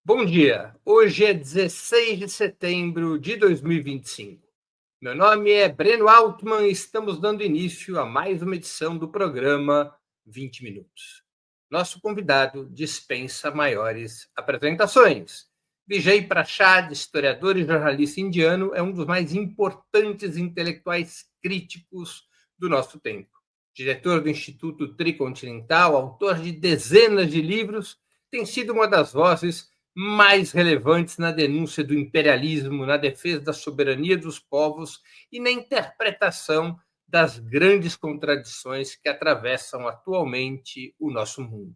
Bom dia, hoje é 16 de setembro de 2025. Meu nome é Breno Altman e estamos dando início a mais uma edição do programa 20 Minutos. Nosso convidado dispensa maiores apresentações. Vijay Prashad, historiador e jornalista indiano, é um dos mais importantes intelectuais críticos do nosso tempo. Diretor do Instituto Tricontinental, autor de dezenas de livros, tem sido uma das vozes mais relevantes na denúncia do imperialismo, na defesa da soberania dos povos e na interpretação das grandes contradições que atravessam atualmente o nosso mundo.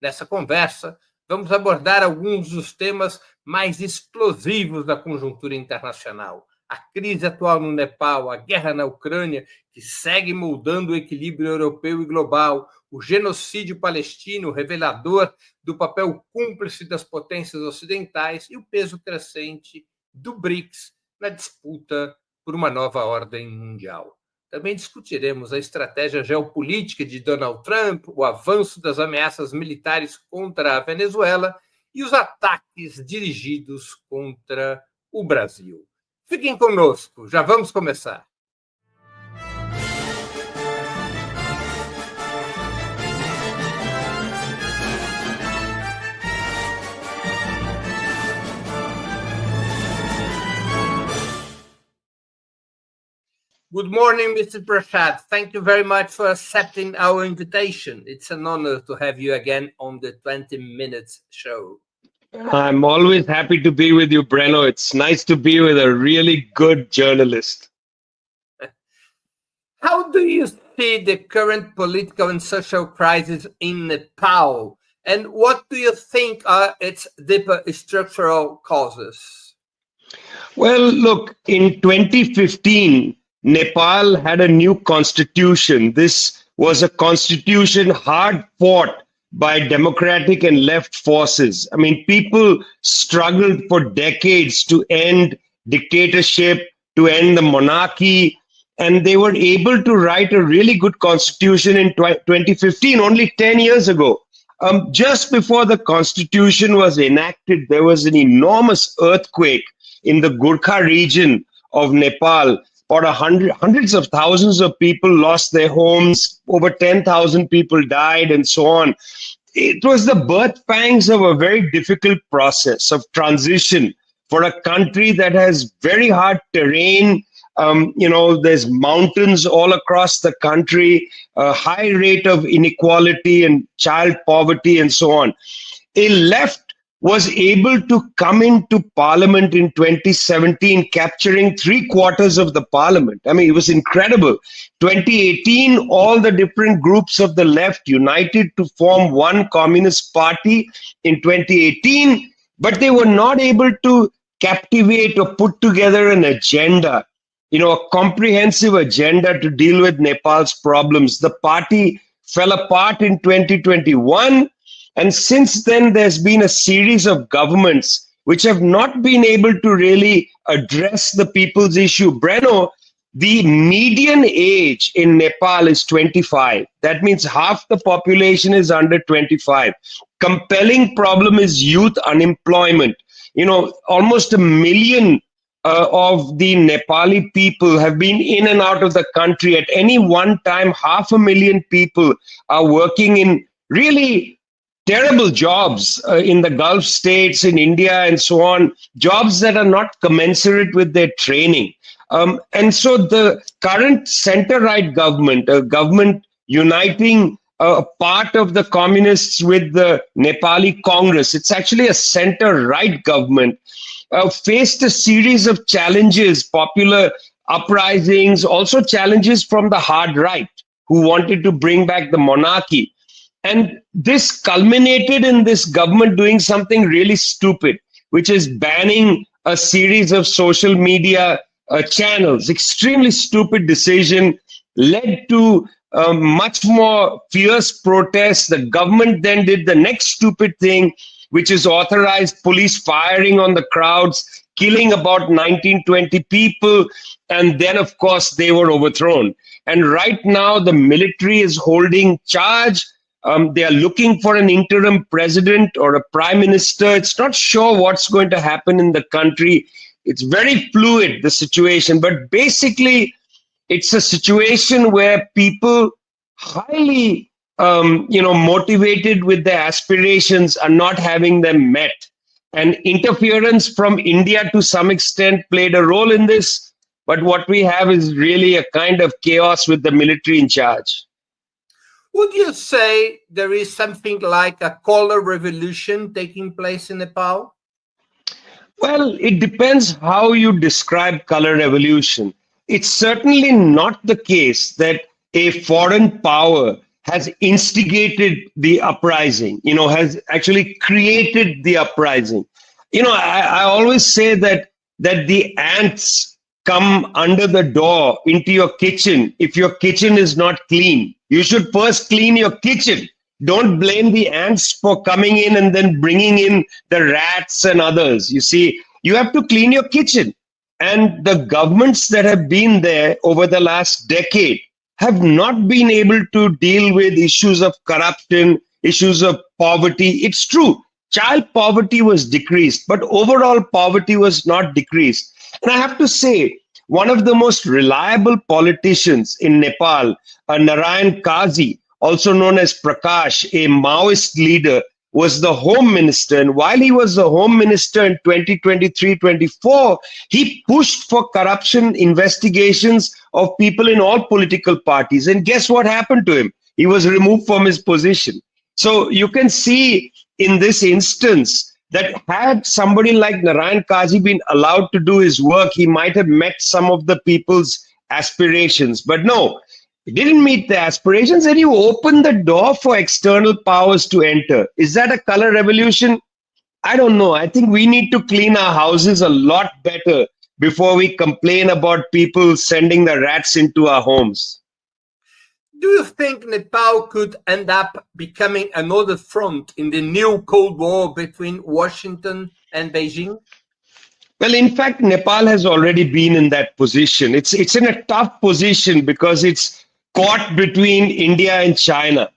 Nessa conversa, vamos abordar alguns dos temas mais explosivos da conjuntura internacional. A crise atual no Nepal, a guerra na Ucrânia, que segue moldando o equilíbrio europeu e global, o genocídio palestino, revelador do papel cúmplice das potências ocidentais e o peso crescente do BRICS na disputa por uma nova ordem mundial. Também discutiremos a estratégia geopolítica de Donald Trump, o avanço das ameaças militares contra a Venezuela e os ataques dirigidos contra o Brasil. Fiquem conosco, já vamos começar. Good morning, Mr. Prashad. Thank you very much for accepting our invitation. It's an honor to have you again on the 20 Minutes show. I'm always happy to be with you, Breno. It's nice to be with a really good journalist. How do you see the current political and social crisis in Nepal? And what do you think are its deeper structural causes? Well, look, in 2015, Nepal had a new constitution. This was a constitution hard fought by democratic and left forces. I mean, people struggled for decades to end dictatorship, to end the monarchy, and they were able to write a really good constitution in 2015, only 10 years ago. Just before the constitution was enacted, there was an enormous earthquake in the Gurkha region of Nepal. About hundreds of thousands of people lost their homes, over 10,000 people died, and so on. It was the birth pangs of a very difficult process of transition for a country that has very hard terrain. There's mountains all across the country, a high rate of inequality and child poverty, and so on. A left was able to come into parliament in 2017, capturing 3/4 of the parliament. I mean, it was incredible. 2018, all the different groups of the left united to form one communist party in 2018, but they were not able to captivate or put together an agenda, a comprehensive agenda to deal with Nepal's problems. The party fell apart in 2021. And since then, there's been a series of governments which have not been able to really address the people's issue. Breno, the median age in Nepal is 25. That means half the population is under 25. Compelling problem is youth unemployment. Almost 1 million of the Nepali people have been in and out of the country. At any one time, 500,000 people are working in really terrible jobs in the Gulf states, in India, and so on, jobs that are not commensurate with their training. And so the current center-right government, a government uniting a part of the communists with the Nepali Congress, it's actually a center-right government, faced a series of challenges, popular uprisings, also challenges from the hard right, who wanted to bring back the monarchy. And this culminated in this government doing something really stupid, which is banning a series of social media channels. Extremely stupid decision, led to much more fierce protests. The government then did the next stupid thing, which is authorized police firing on the crowds, killing about 19-20 people. And then, of course, they were overthrown. And right now, the military is holding charge. They are looking for an interim president or a prime minister. It's not sure what's going to happen in the country. It's very fluid, the situation. But basically, it's a situation where people highly motivated with their aspirations are not having them met. And interference from India to some extent played a role in this. But what we have is really a kind of chaos with the military in charge. Would you say there is something like a color revolution taking place in Nepal? Well, it depends how you describe color revolution. It's certainly not the case that a foreign power has instigated the uprising, has actually created the uprising. I always say that the ants come under the door into your kitchen if your kitchen is not clean. You should first clean your kitchen. Don't blame the ants for coming in and then bringing in the rats and others. You see, you have to clean your kitchen. And the governments that have been there over the last decade have not been able to deal with issues of corruption, issues of poverty. It's true, child poverty was decreased, but overall poverty was not decreased. And I have to say, one of the most reliable politicians in Nepal, Narayan Kazi, also known as Prakash, a Maoist leader, was the home minister. And while he was the home minister in 2023-24, he pushed for corruption investigations of people in all political parties. And guess what happened to him? He was removed from his position. So you can see in this instance that had somebody like Narayan Kazi been allowed to do his work, he might have met some of the people's aspirations. But no, he didn't meet the aspirations, and you opened the door for external powers to enter. Is that a color revolution? I don't know. I think we need to clean our houses a lot better before we complain about people sending the rats into our homes. Do you think Nepal could end up becoming another front in the new Cold War between Washington and Beijing? Well, in fact, Nepal has already been in that position. It's in a tough position because it's caught between India and China.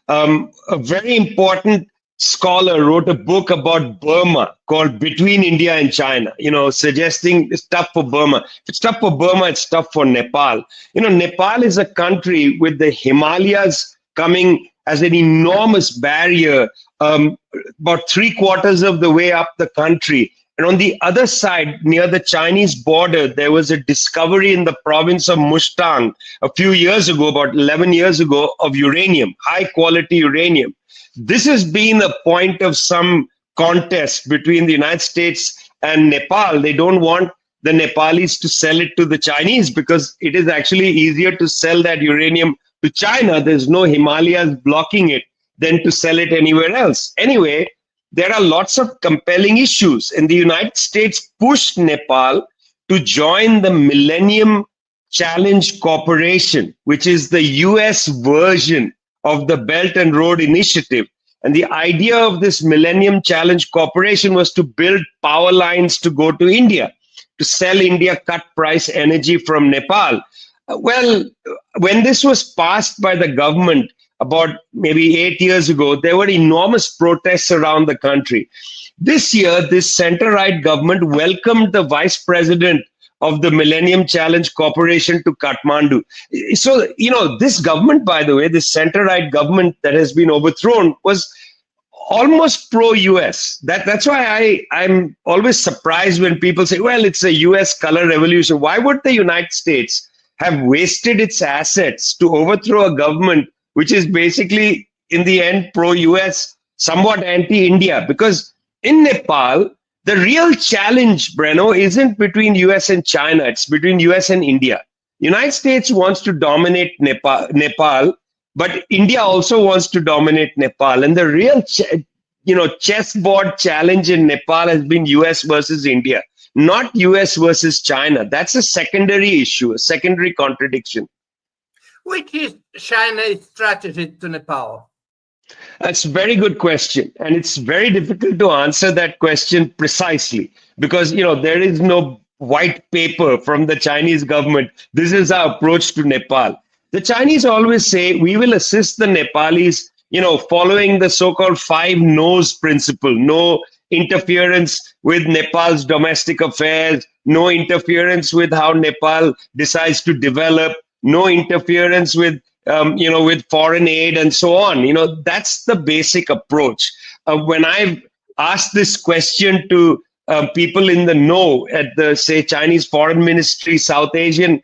A very important scholar wrote a book about Burma called Between India and China, suggesting it's tough for Burma. If it's tough for Burma, it's tough for Nepal. Nepal is a country with the Himalayas coming as an enormous barrier, about 3/4 of the way up the country. And on the other side, near the Chinese border, there was a discovery in the province of Mustang a few years ago, about 11 years ago, of uranium, high quality uranium. This has been a point of some contest between the United States and Nepal. They don't want the Nepalis to sell it to the Chinese because it is actually easier to sell that uranium to China. There's no Himalayas blocking it than to sell it anywhere else. Anyway, there are lots of compelling issues, and the United States pushed Nepal to join the Millennium Challenge Corporation, which is the US version of the Belt and Road Initiative. And the idea of this Millennium Challenge Corporation was to build power lines to go to India, to sell India cut price energy from Nepal. Well, when this was passed by the government about maybe 8 years ago, there were enormous protests around the country. This year, this center-right government welcomed the vice president of the Millennium Challenge Corporation to Kathmandu. So, this government, by the way, this center-right government that has been overthrown was almost pro-US. That's why I'm always surprised when people say, well, it's a US color revolution. Why would the United States have wasted its assets to overthrow a government which is basically, in the end, pro-US, somewhat anti-India? Because in Nepal, the real challenge, Breno, isn't between US and China. It's between US and India. United States wants to dominate Nepal, but India also wants to dominate Nepal. And the real, chessboard challenge in Nepal has been US versus India, not US versus China. That's a secondary issue, a secondary contradiction. Which is China's strategy to Nepal? That's a very good question. And it's very difficult to answer that question precisely because, there is no white paper from the Chinese government. This is our approach to Nepal. The Chinese always say, we will assist the Nepalis, following the so-called 5 no's principle. No interference with Nepal's domestic affairs, no interference with how Nepal decides to develop, no interference with, with foreign aid and so on. That's the basic approach. When I've asked this question to people in the know at the, say, Chinese Foreign Ministry, South Asian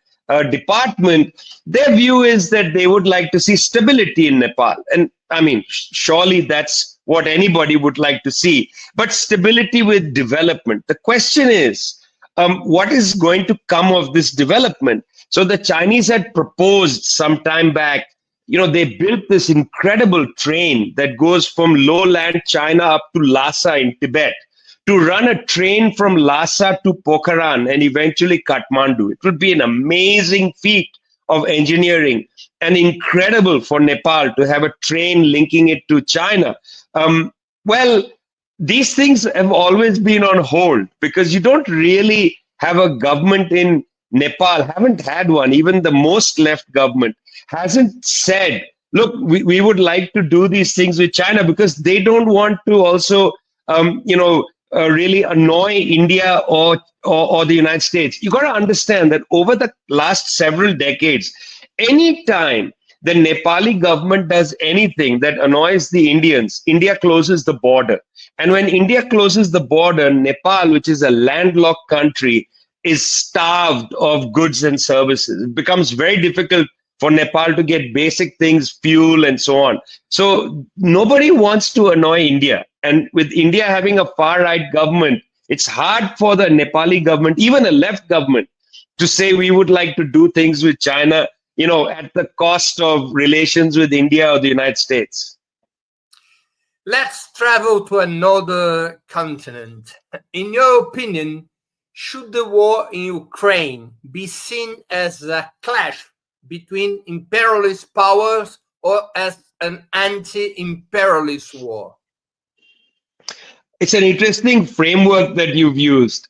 department, their view is that they would like to see stability in Nepal. And I mean, surely that's what anybody would like to see, but stability with development. The question is, what is going to come of this development? So the Chinese had proposed some time back, they built this incredible train that goes from lowland China up to Lhasa in Tibet, to run a train from Lhasa to Pokhran and eventually Kathmandu. It would be an amazing feat of engineering and incredible for Nepal to have a train linking it to China. Well, these things have always been on hold because you don't really have a government in Nepal, haven't had one. Even the most left government hasn't said, look, we would like to do these things with China, because they don't want to also, really annoy India or the United States. You got to understand that over the last several decades, anytime the Nepali government does anything that annoys the Indians, India closes the border. And when India closes the border, Nepal, which is a landlocked country, is starved of goods and services. It becomes very difficult for Nepal to get basic things, fuel, and so on. So nobody wants to annoy India. And with India having a far-right government, it's hard for the Nepali government, even a left government, to say we would like to do things with China, at the cost of relations with India or the United States. Let's travel to another continent. In your opinion, should the war in Ukraine be seen as a clash between imperialist powers or as an anti-imperialist war? It's an interesting framework that you've used.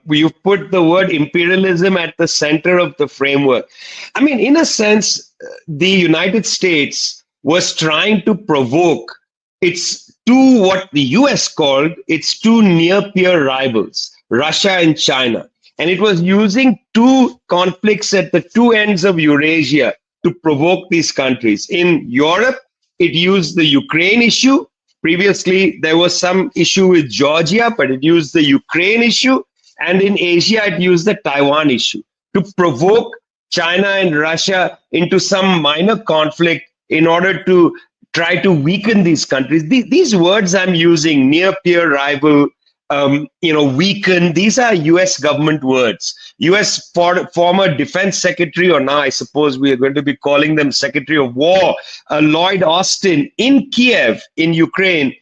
You've put the word imperialism at the center of the framework. I mean, in a sense, the United States was trying to provoke its two, what the US called its two near-peer rivals, Russia and China. And it was using two conflicts at the two ends of Eurasia to provoke these countries. In Europe, it used the Ukraine issue. Previously, there was some issue with Georgia, but it used the Ukraine issue. And in Asia, it used the Taiwan issue to provoke China and Russia into some minor conflict in order to try to weaken these countries. These words I'm using, near peer rival, weaken, these are US government words. US former defense secretary, or now I suppose we are going to be calling them Secretary of War, Lloyd Austin, in Kiev, in Ukraine,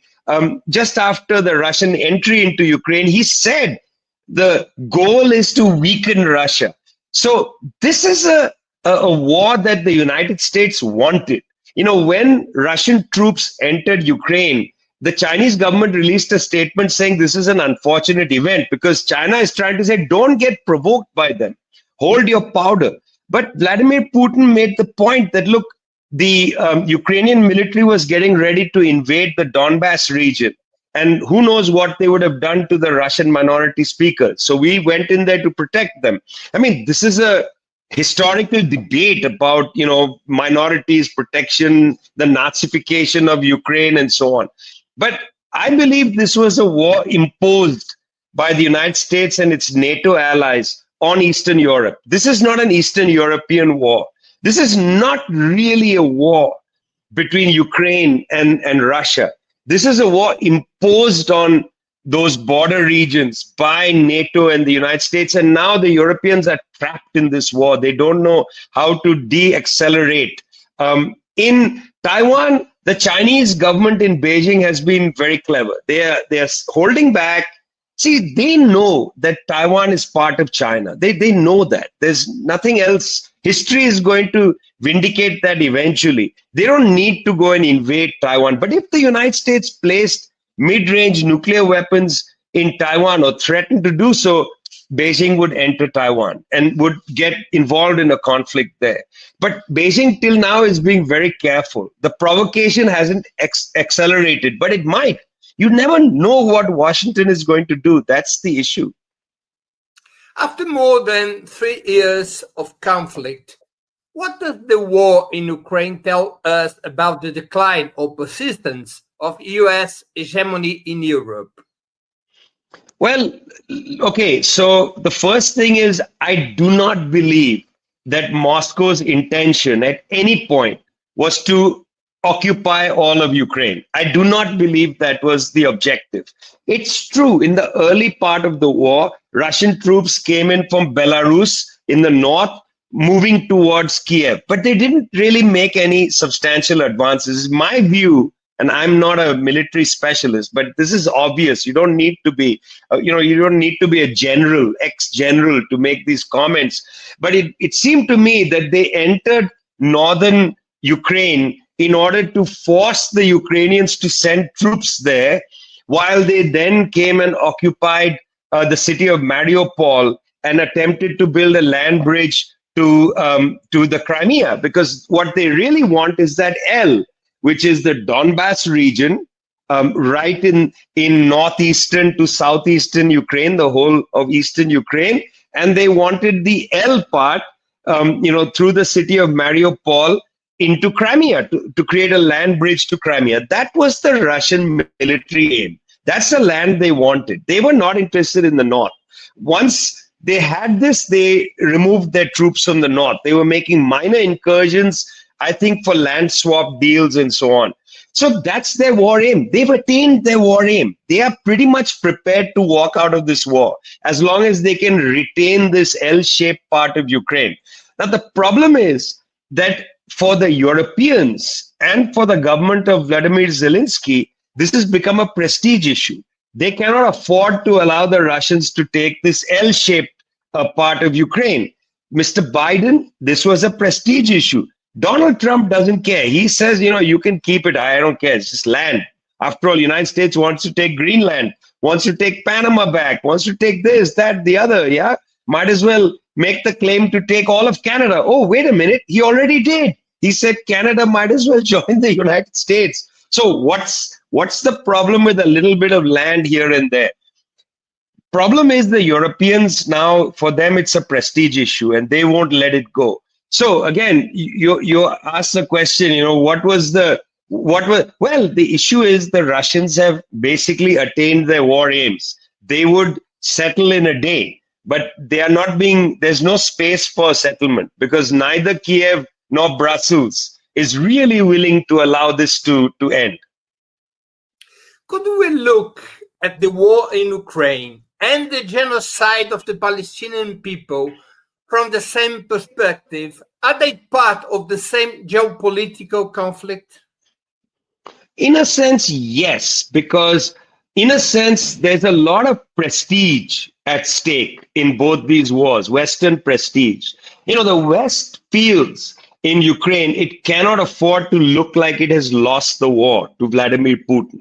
just after the Russian entry into Ukraine, he said the goal is to weaken Russia. So this is a war that the United States wanted. When Russian troops entered Ukraine, the Chinese government released a statement saying this is an unfortunate event because China is trying to say, don't get provoked by them. Hold your powder. But Vladimir Putin made the point that, look, the Ukrainian military was getting ready to invade the Donbass region. And who knows what they would have done to the Russian minority speakers. So we went in there to protect them. I mean, this is a historical debate about, minorities, protection, the Nazification of Ukraine, and so on. But I believe this was a war imposed by the United States and its NATO allies on Eastern Europe. This is not an Eastern European war. This is not really a war between Ukraine and Russia. This is a war imposed on those border regions by NATO and the United States. And now the Europeans are trapped in this war. They don't know how to de-accelerate. In Taiwan, the Chinese government in Beijing has been very clever. They are holding back. See, they know that Taiwan is part of China. They know that. There's nothing else. History is going to vindicate that eventually. They don't need to go and invade Taiwan. But if the United States placed mid-range nuclear weapons in Taiwan or threatened to do so, Beijing would enter Taiwan and would get involved in a conflict there. But Beijing till now is being very careful. The provocation hasn't accelerated, but it might. You never know what Washington is going to do. That's the issue. After more than 3 years of conflict, what does the war in Ukraine tell us about the decline or persistence of US hegemony in Europe? Well, okay, so the first thing is I do not believe that Moscow's intention at any point was to occupy all of Ukraine. I do not believe that was the objective. It's true, in the early part of the war, Russian troops came in from Belarus in the north, moving towards Kiev, but they didn't really make any substantial advances. My view, and I'm not a military specialist, but this is obvious. You don't need to be, you don't need to be a general, ex-general to make these comments. But it seemed to me that they entered northern Ukraine in order to force the Ukrainians to send troops there, while they then came and occupied the city of Mariupol and attempted to build a land bridge to the Crimea, because what they really want is that which is the Donbass region, right in northeastern to southeastern Ukraine, the whole of eastern Ukraine, and they wanted the part, through the city of Mariupol into Crimea to create a land bridge to Crimea. That was the Russian military aim. That's the land they wanted. They were not interested in the north. Once they had this, they removed their troops from the north. They were making minor incursions, I think, for land swap deals and so on. So that's their war aim. They've attained their war aim. They are pretty much prepared to walk out of this war as long as they can retain this L-shaped part of Ukraine. Now, the problem is that for the Europeans and for the government of Vladimir Zelensky, this has become a prestige issue. They cannot afford to allow the Russians to take this L-shaped part of Ukraine. Mr. Biden, this was a prestige issue. Donald Trump doesn't care. He says, you can keep it. I don't care. It's just land. After all, United States wants to take Greenland, wants to take Panama back, wants to take this, that, the other. Yeah, might as well make the claim to take all of Canada. Oh, wait a minute. He already did. He said Canada might as well join the United States. So what's the problem with a little bit of land here and there? Problem is the Europeans now, for them, it's a prestige issue and they won't let it go. So again, you ask the question, well, the issue is the Russians have basically attained their war aims. They would settle in a day, but there's no space for settlement because neither Kiev nor Brussels is really willing to allow this to end. Could we look at the war in Ukraine and the genocide of the Palestinian people from the same perspective? Are they part of the same geopolitical conflict? In a sense, yes, because in a sense, there's a lot of prestige at stake in both these wars, Western prestige. The West feels in Ukraine, it cannot afford to look like it has lost the war to Vladimir Putin.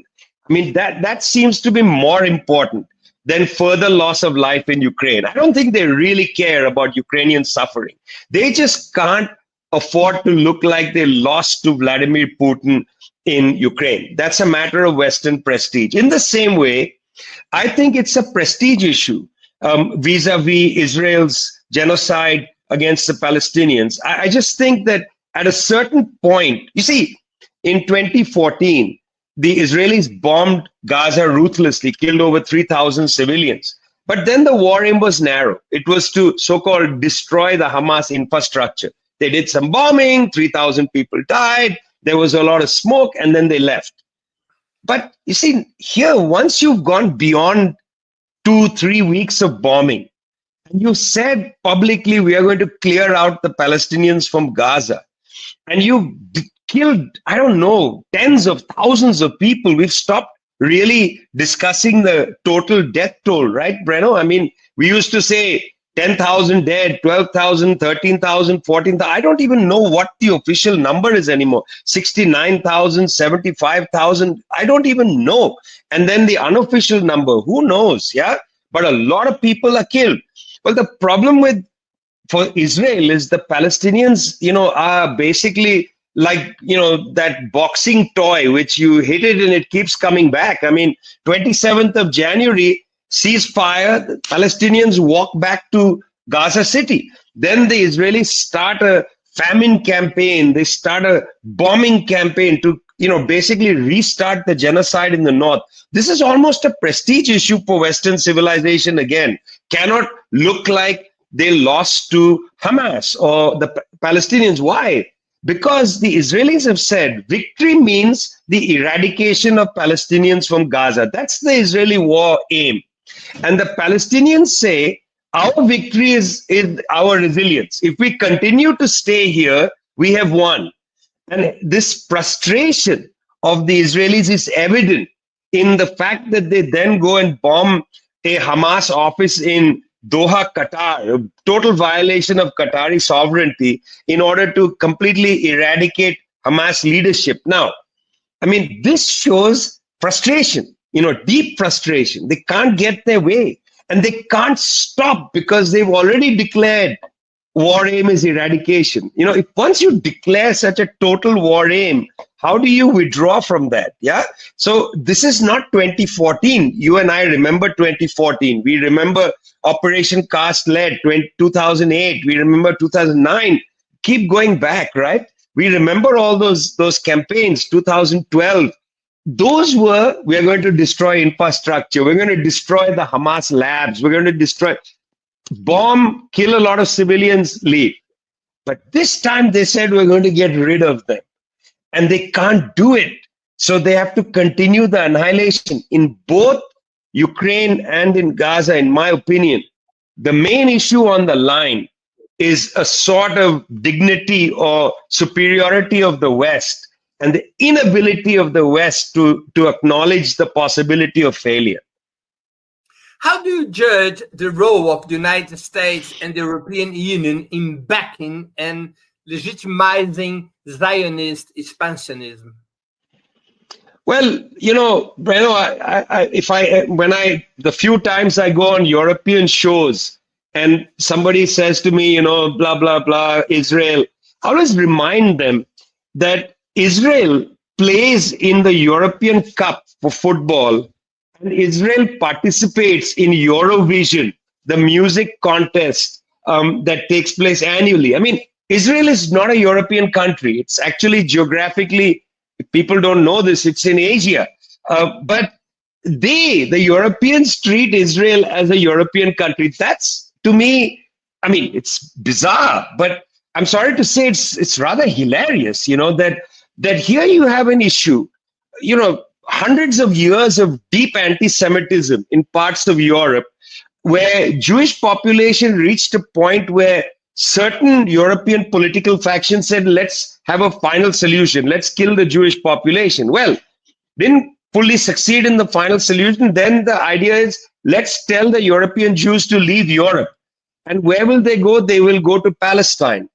I mean, that seems to be more important than further loss of life in Ukraine. I don't think they really care about Ukrainian suffering. They just can't afford to look like they lost to Vladimir Putin in Ukraine. That's a matter of Western prestige. In the same way, I think it's a prestige issue vis-a-vis Israel's genocide against the Palestinians. I just think that at a certain point, you see, in 2014, the Israelis bombed Gaza ruthlessly, killed over 3,000 civilians. But then the war aim was narrow. It was to so-called destroy the Hamas infrastructure. They did some bombing, 3,000 people died, there was a lot of smoke, and then they left. But you see, here, once you've gone beyond 2-3 weeks of bombing, and you said publicly, we are going to clear out the Palestinians from Gaza, and you killed, I don't know, tens of thousands of people. We've stopped really discussing the total death toll, right, Breno? I mean, we used to say 10,000 dead, 12,000, 13,000, 14,000. I don't even know what the official number is anymore. 69,000, 75,000. I don't even know. And then the unofficial number, who knows? Yeah. but a lot of people are killed. Well, the problem for Israel is the Palestinians, are basically like, that boxing toy, which you hit it and it keeps coming back. I mean, 27th of January, ceasefire, the Palestinians walk back to Gaza City. Then the Israelis start a famine campaign. They start a bombing campaign to, basically restart the genocide in the north. This is almost a prestige issue for Western civilization again. Cannot look like they lost to Hamas or the Palestinians. Why? Because the Israelis have said victory means the eradication of Palestinians from Gaza. That's the Israeli war aim. And the Palestinians say our victory is our resilience. If we continue to stay here, we have won. And this frustration of the Israelis is evident in the fact that they then go and bomb a Hamas office in Doha, Qatar, a total violation of Qatari sovereignty in order to completely eradicate Hamas leadership. Now, I mean, this shows frustration, deep frustration. They can't get their way and they can't stop because they've already declared war aim is eradication. If once you declare such a total war aim, how do you withdraw from that? Yeah. So this is not 2014. You and I remember 2014. We remember Operation Cast Lead, 2008. We remember 2009. Keep going back, right? We remember all those campaigns, 2012. Those were, we are going to destroy infrastructure. We're going to destroy the Hamas labs. We're going to destroy, bomb, kill a lot of civilians, leave. But this time they said we're going to get rid of them. And they can't do it. So they have to continue the annihilation in both Ukraine and in Gaza, in my opinion. The main issue on the line is a sort of dignity or superiority of the West and the inability of the West to acknowledge the possibility of failure. How do you judge the role of the United States and the European Union in backing and legitimizing Zionist expansionism? Well, Breno, the few times I go on European shows and somebody says to me, blah, blah, blah, Israel, I always remind them that Israel plays in the European Cup for football and Israel participates in Eurovision, the music contest that takes place annually. I mean, Israel is not a European country. It's actually geographically, if people don't know this, it's in Asia. But the Europeans treat Israel as a European country. That's, to me, I mean, it's bizarre, but I'm sorry to say it's rather hilarious, that here you have an issue, hundreds of years of deep anti-Semitism in parts of Europe, where Jewish population reached a point where certain European political factions said, let's have a final solution. Let's kill the Jewish population. Well, didn't fully succeed in the final solution. Then the idea is, let's tell the European Jews to leave Europe. And where will they go? They will go to Palestine.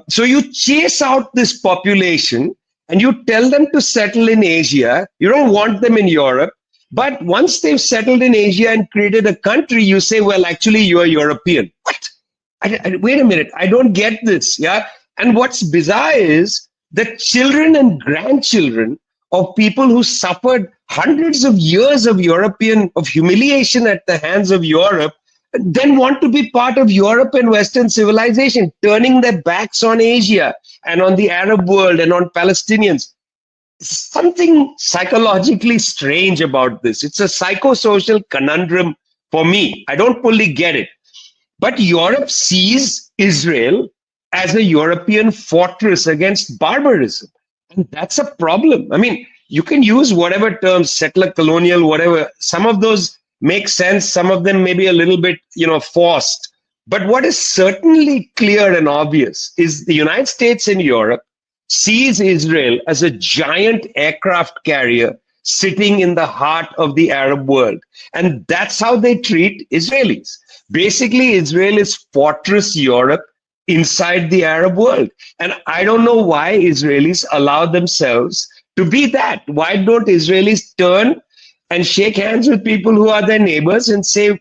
So you chase out this population and you tell them to settle in Asia. You don't want them in Europe. But once they've settled in Asia and created a country, you say, well, actually, you're European. What? Wait a minute, I don't get this, yeah? And what's bizarre is that children and grandchildren of people who suffered hundreds of years of humiliation at the hands of Europe then want to be part of Europe and Western civilization, turning their backs on Asia and on the Arab world and on Palestinians. Something psychologically strange about this. It's a psychosocial conundrum for me. I don't fully get it. But Europe sees Israel as a European fortress against barbarism. And that's a problem. I mean, you can use whatever terms, settler, colonial, whatever. Some of those make sense. Some of them may be a little bit, forced. But what is certainly clear and obvious is the United States and Europe sees Israel as a giant aircraft carrier sitting in the heart of the Arab world. And that's how they treat Israelis. Basically, Israel is fortress Europe inside the Arab world. And I don't know why Israelis allow themselves to be that. Why don't Israelis turn and shake hands with people who are their neighbors and say,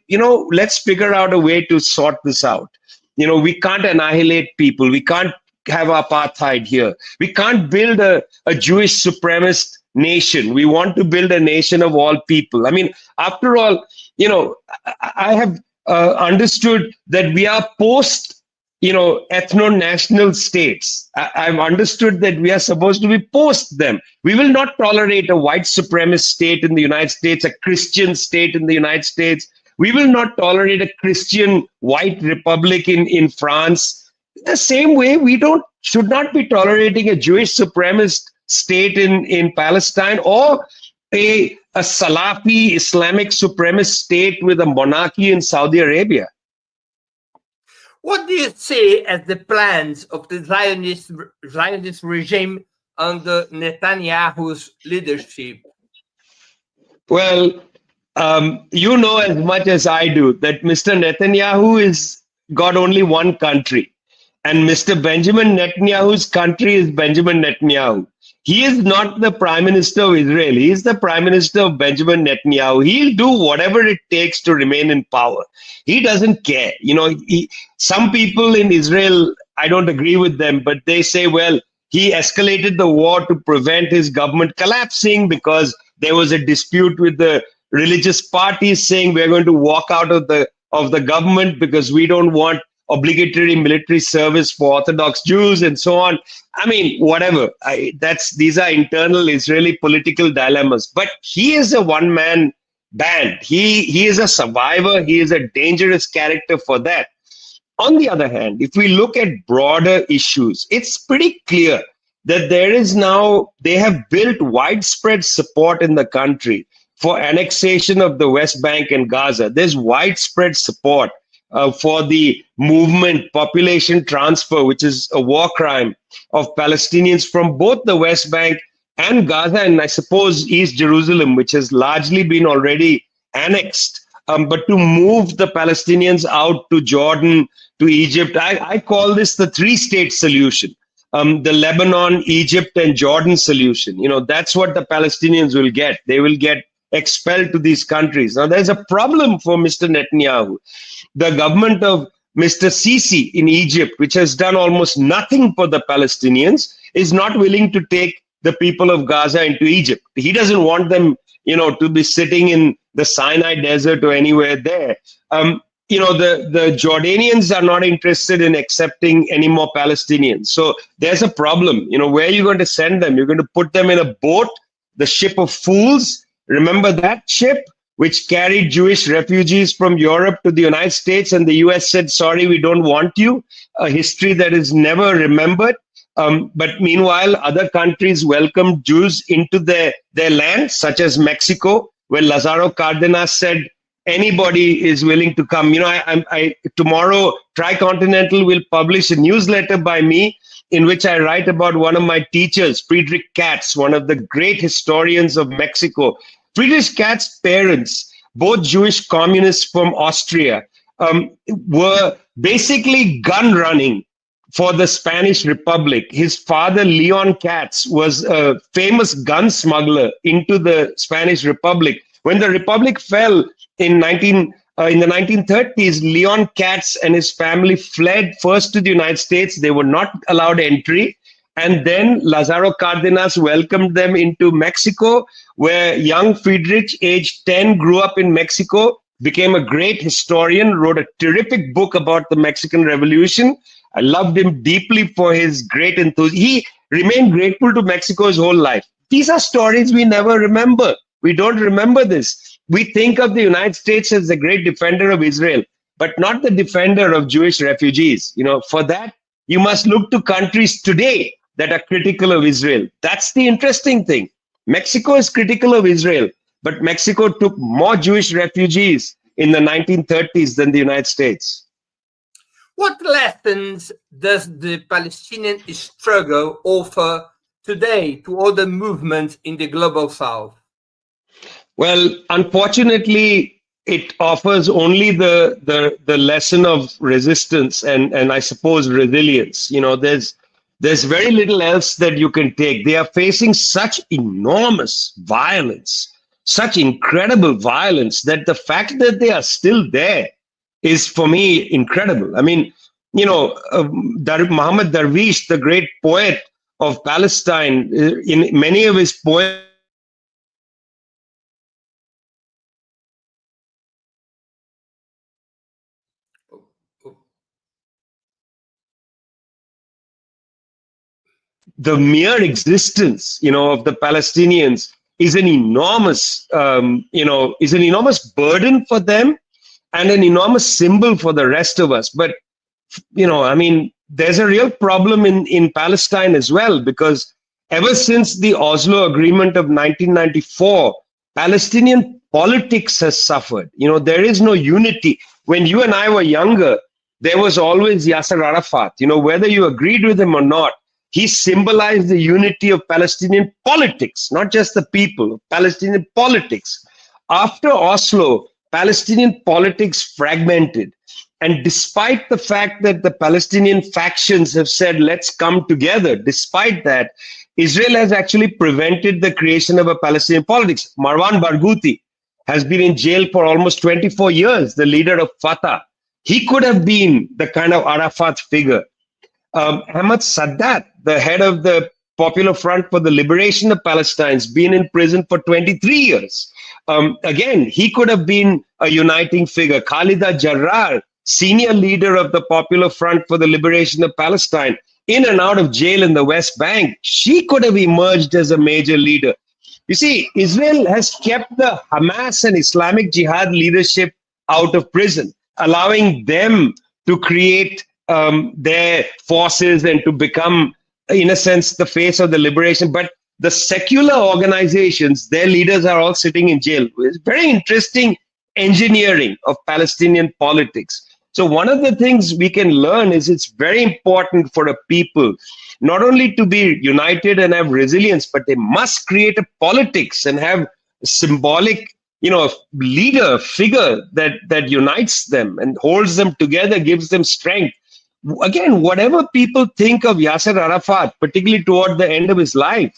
let's figure out a way to sort this out. We can't annihilate people. We can't have apartheid here. We can't build a Jewish supremacist nation. We want to build a nation of all people. I mean, after all, I have understood that we are post ethno-national states. I've understood that we are supposed to be post them. We will not tolerate a white supremacist state in the United States, a Christian state in the United States. We will not tolerate a Christian white republic in France. The same way we should not be tolerating a Jewish supremacist state in Palestine, or a Salafi Islamic supremacist state with a monarchy in Saudi Arabia. What do you see as the plans of the Zionist regime under Netanyahu's leadership? Well, you know as much as I do that Mr. Netanyahu is got only one country, and Mr. Benjamin Netanyahu's country is Benjamin Netanyahu. He is not the Prime Minister of Israel. He is the Prime Minister of Benjamin Netanyahu. He'll do whatever it takes to remain in power. He doesn't care. Some people in Israel, I don't agree with them, but they say, well, he escalated the war to prevent his government collapsing because there was a dispute with the religious parties saying we're going to walk out of the government because we don't want obligatory military service for Orthodox Jews and so on. I mean, whatever. These are internal Israeli political dilemmas. But he is a one-man band. He is a survivor. He is a dangerous character for that. On the other hand, if we look at broader issues, it's pretty clear that they have built widespread support in the country for annexation of the West Bank and Gaza. There's widespread support for the movement, population transfer, which is a war crime, of Palestinians from both the West Bank and Gaza, and I suppose East Jerusalem, which has largely been already annexed, but to move the Palestinians out to Jordan, to Egypt. I call this the three-state solution, the Lebanon, Egypt, and Jordan solution. That's what the Palestinians will get. They will get expelled to these countries. Now, there's a problem for Mr. Netanyahu. The government of Mr. Sisi in Egypt, which has done almost nothing for the Palestinians, is not willing to take the people of Gaza into Egypt. He doesn't want them, to be sitting in the Sinai Desert or anywhere there. The Jordanians are not interested in accepting any more Palestinians. So there's a problem. Where are you going to send them? You're going to put them in a boat, the ship of fools. Remember that ship, which carried Jewish refugees from Europe to the United States, and the US said, sorry, we don't want you, a history that is never remembered. But meanwhile, other countries welcomed Jews into their land, such as Mexico, where Lázaro Cárdenas said, anybody is willing to come. Tomorrow, Tricontinental will publish a newsletter by me in which I write about one of my teachers, Friedrich Katz, one of the great historians of Mexico. Friedrich Katz's parents, both Jewish communists from Austria, were basically gun running for the Spanish Republic. His father, Leon Katz, was a famous gun smuggler into the Spanish Republic. When the Republic fell in the 1930s, Leon Katz and his family fled first to the United States. They were not allowed entry. And then Lázaro Cárdenas welcomed them into Mexico, where young Friedrich, aged 10, grew up in Mexico, became a great historian, wrote a terrific book about the Mexican Revolution. I loved him deeply for his great enthusiasm. He remained grateful to Mexico his whole life. These are stories we never remember. We don't remember this. We think of the United States as the great defender of Israel, but not the defender of Jewish refugees. For that, you must look to countries today that are critical of Israel. That's the interesting thing. Mexico is critical of Israel, but Mexico took more Jewish refugees in the 1930s than the United States. What lessons does the Palestinian struggle offer today to other movements in the global South? Well, unfortunately, it offers only the lesson of resistance and I suppose resilience. There's very little else that you can take. They are facing such enormous violence, such incredible violence that the fact that they are still there is, for me, incredible. I mean, Muhammad Darwish, the great poet of Palestine, in many of his poems, the mere existence, of the Palestinians is an enormous, burden for them and an enormous symbol for the rest of us. But, there's a real problem in Palestine as well, because ever since the Oslo Agreement of 1994, Palestinian politics has suffered. There is no unity. When you and I were younger, there was always Yasser Arafat. Whether you agreed with him or not, he symbolized the unity of Palestinian politics, not just the people, Palestinian politics. After Oslo, Palestinian politics fragmented. And despite the fact that the Palestinian factions have said, let's come together, despite that, Israel has actually prevented the creation of a Palestinian politics. Marwan Barghouti has been in jail for almost 24 years, the leader of Fatah. He could have been the kind of Arafat figure. Ahmad Sadat, the head of the Popular Front for the Liberation of Palestine, has been in prison for 23 years. Again, he could have been a uniting figure. Khalida Jarrar, senior leader of the Popular Front for the Liberation of Palestine, in and out of jail in the West Bank, she could have emerged as a major leader. You see, Israel has kept the Hamas and Islamic Jihad leadership out of prison, allowing them to create their forces and to become, in a sense, the face of the liberation. But the secular organizations, their leaders are all sitting in jail. It's very interesting engineering of Palestinian politics. So one of the things we can learn is it's very important for a people not only to be united and have resilience, but they must create a politics and have a symbolic, leader figure that unites them and holds them together, gives them strength. Again, whatever people think of Yasser Arafat, particularly toward the end of his life,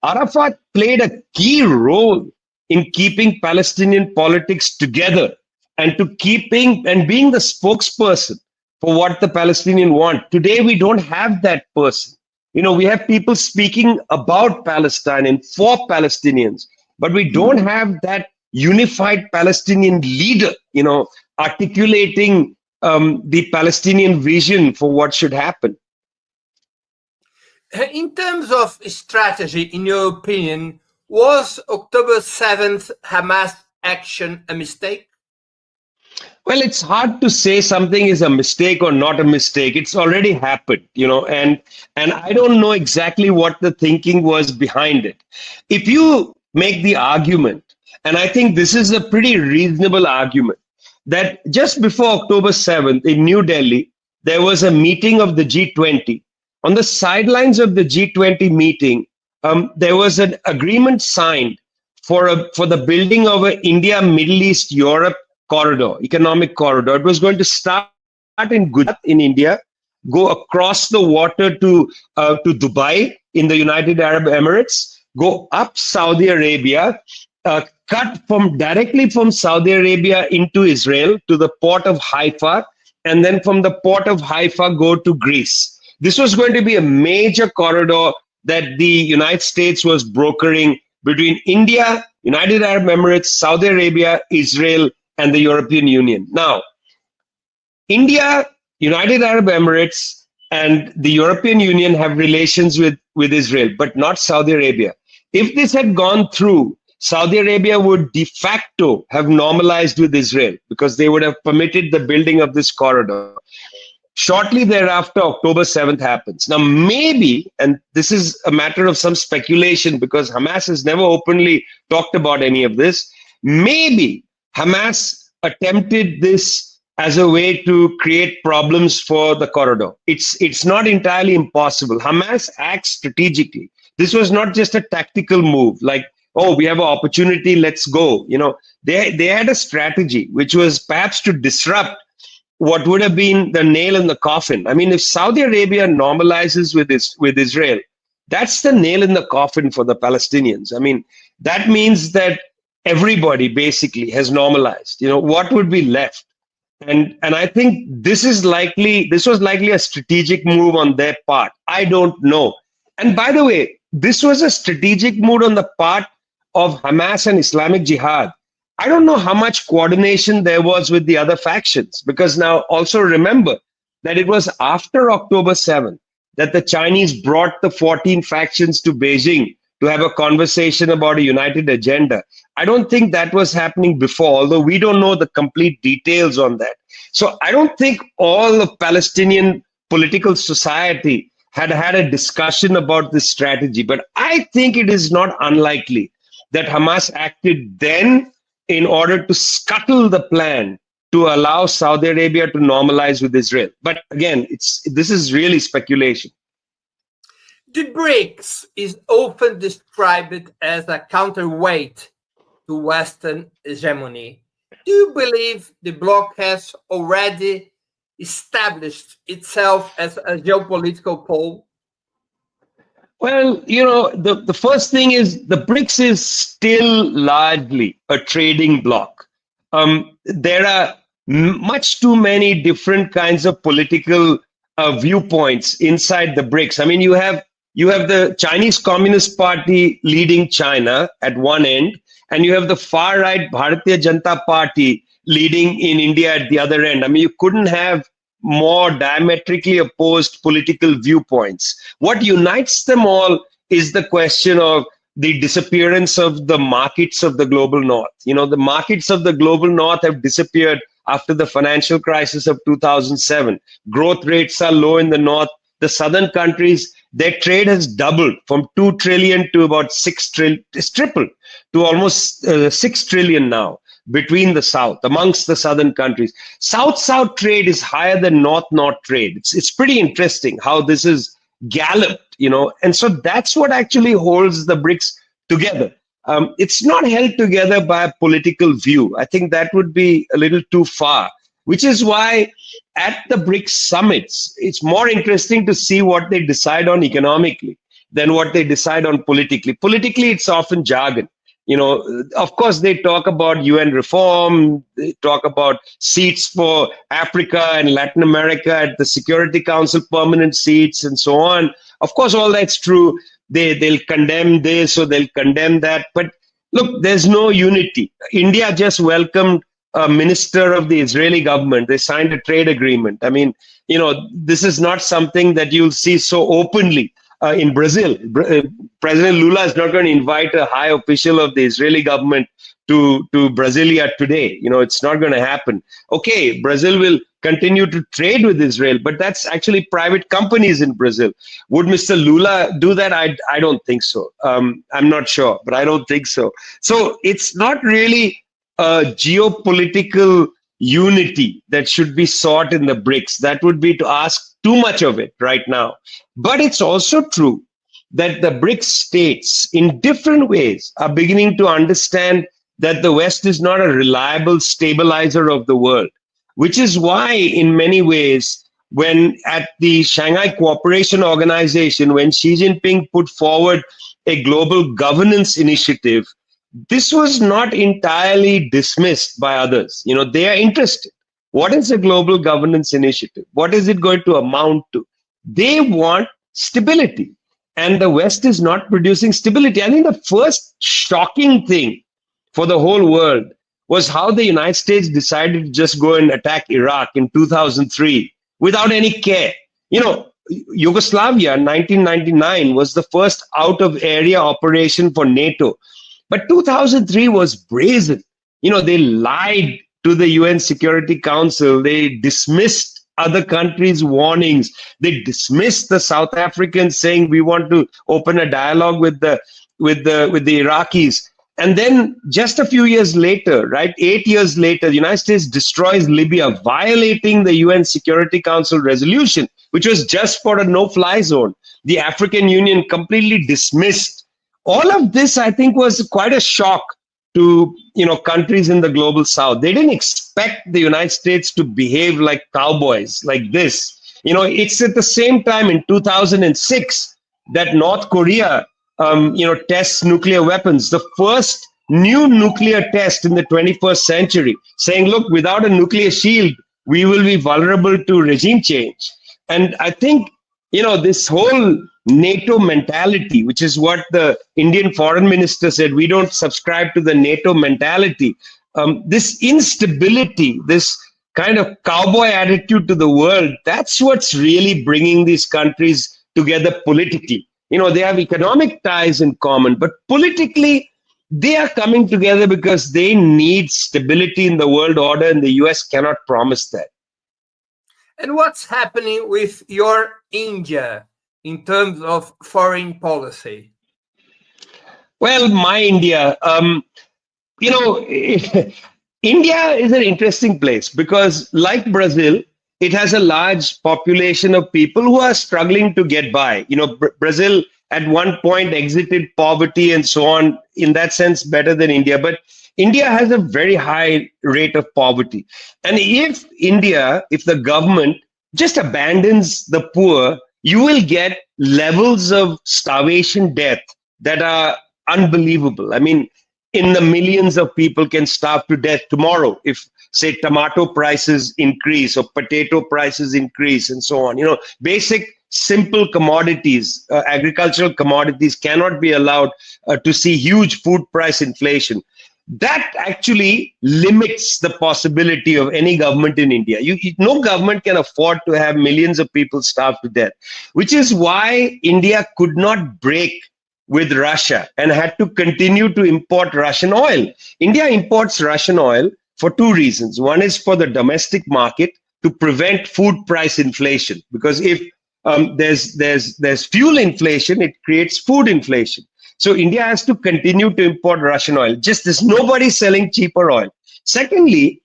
Arafat played a key role in keeping Palestinian politics together and to keeping and being the spokesperson for what the Palestinians want. Today, we don't have that person. We have people speaking about Palestine and for Palestinians, but we don't have that unified Palestinian leader, articulating the Palestinian vision for what should happen. In terms of strategy, in your opinion, was October 7th Hamas action a mistake? Well, it's hard to say something is a mistake or not a mistake. It's already happened, and I don't know exactly what the thinking was behind it. If you make the argument, and I think this is a pretty reasonable argument, that just before October 7th in New Delhi, there was a meeting of the G20. On the sidelines of the G20 meeting, there was an agreement signed for the building of an India, Middle East, Europe corridor, economic corridor. It was going to start in Gujarat in India, go across the water to Dubai in the United Arab Emirates, go up Saudi Arabia, cut directly from Saudi Arabia into Israel to the port of Haifa, and then from the port of Haifa go to Greece. This was going to be a major corridor that the United States was brokering between India, United Arab Emirates, Saudi Arabia, Israel, and the European Union. Now, India, United Arab Emirates, and the European Union have relations with Israel, but not Saudi Arabia. If this had gone through, Saudi Arabia would de facto have normalized with Israel because they would have permitted the building of this corridor. Shortly thereafter, October 7th happens. Now, maybe, and this is a matter of some speculation because Hamas has never openly talked about any of this, maybe Hamas attempted this as a way to create problems for the corridor. It's not entirely impossible. Hamas acts strategically. This was not just a tactical move like, oh, we have an opportunity, let's go. They had a strategy, which was perhaps to disrupt what would have been the nail in the coffin. I mean, if Saudi Arabia normalizes with Israel, that's the nail in the coffin for the Palestinians. I mean, that means that everybody basically has normalized, what would be left? And I think this was likely a strategic move on their part. I don't know. And by the way, this was a strategic move on the part of Hamas and Islamic Jihad. I don't know how much coordination there was with the other factions, because now also remember that it was after October 7th that the Chinese brought the 14 factions to Beijing to have a conversation about a united agenda. I don't think that was happening before, although we don't know the complete details on that. So I don't think all of Palestinian political society had a discussion about this strategy. But I think it is not unlikely that Hamas acted then in order to scuttle the plan to allow Saudi Arabia to normalize with Israel. But again, this is really speculation. The BRICS is often described as a counterweight to Western hegemony. Do you believe the bloc has already established itself as a geopolitical pole? Well, the first thing is the BRICS is still largely a trading bloc. There are much too many different kinds of political viewpoints inside the BRICS. I mean, you have the Chinese Communist Party leading China at one end, and you have the far right Bharatiya Janata Party leading in India at the other end. I mean, you couldn't have more diametrically opposed political viewpoints. What unites them all is the question of the disappearance of the markets of the global north. The markets of the global north have disappeared after the financial crisis of 2007. Growth rates are low in the north. The southern countries, their trade has doubled from 2 trillion to about 6 trillion. It's tripled to almost 6 trillion now between the south, amongst the southern countries. South-south trade is higher than north-north trade. It's pretty interesting how this is galloped, and so that's what actually holds the BRICS together. It's not held together by a political view. I think that would be a little too far, which is why at the BRICS summits, it's more interesting to see what they decide on economically than what they decide on politically. Politically, it's often jargon. Of course, they talk about UN reform, they talk about seats for Africa and Latin America at the Security Council, permanent seats, and so on. Of course, all that's true. They'll condemn this or they'll condemn that. But look, there's no unity. India just welcomed a minister of the Israeli government. They signed a trade agreement. I mean, this is not something that you'll see so openly. In Brazil, President Lula is not going to invite a high official of the Israeli government to Brasilia today. It's not going to happen. Okay, Brazil will continue to trade with Israel, but that's actually private companies in Brazil. Would Mr. Lula do that? I don't think so. I'm not sure, but I don't think so. So it's not really a geopolitical unity that should be sought in the BRICS. That would be to ask too much of it right now. But it's also true that the BRICS states in different ways are beginning to understand that the West is not a reliable stabilizer of the world, which is why in many ways, when at the Shanghai Cooperation Organization, when Xi Jinping put forward a global governance initiative, this was not entirely dismissed by others. They are interested. What is a global governance initiative? What is it going to amount to? They want stability, and the West is not producing stability. I think the first shocking thing for the whole world was how the United States decided to just go and attack Iraq in 2003 without any care. Yugoslavia in 1999 was the first out-of-area operation for NATO. But 2003 was brazen. They lied to the UN Security Council. They dismissed other countries' warnings. They dismissed the South Africans saying we want to open a dialogue with the Iraqis. And then just a few years later, right, 8 years later, the United States destroys Libya, violating the UN Security Council resolution, which was just for a no-fly zone. The African Union completely dismissed. All of this, I think, was quite a shock to countries in the global south. They didn't expect the United States to behave like cowboys like this. It's at the same time in 2006 that North Korea tests nuclear weapons. The first new nuclear test in the 21st century, saying, look, without a nuclear shield, we will be vulnerable to regime change. And I think, this whole NATO mentality, which is what the Indian foreign minister said, we don't subscribe to the NATO mentality. This instability, this kind of cowboy attitude to the world, that's what's really bringing these countries together politically. They have economic ties in common, but politically, they are coming together because they need stability in the world order, and the US cannot promise that. And what's happening with your India in terms of foreign policy? Well, my India, India is an interesting place because, like Brazil, it has a large population of people who are struggling to get by. Brazil at one point exited poverty and so on, in that sense, better than India. But India has a very high rate of poverty. And if the government just abandons the poor, you will get levels of starvation death that are unbelievable. I mean, in the millions of people can starve to death tomorrow if, say, tomato prices increase or potato prices increase and so on. Basic simple commodities, agricultural commodities cannot be allowed to see huge food price inflation. That actually limits the possibility of any government in India. No government can afford to have millions of people starve to death, which is why India could not break with Russia and had to continue to import Russian oil. India imports Russian oil for two reasons. One is for the domestic market to prevent food price inflation, because if there's fuel inflation, it creates food inflation. So India has to continue to import Russian oil. Just there's nobody selling cheaper oil. Secondly,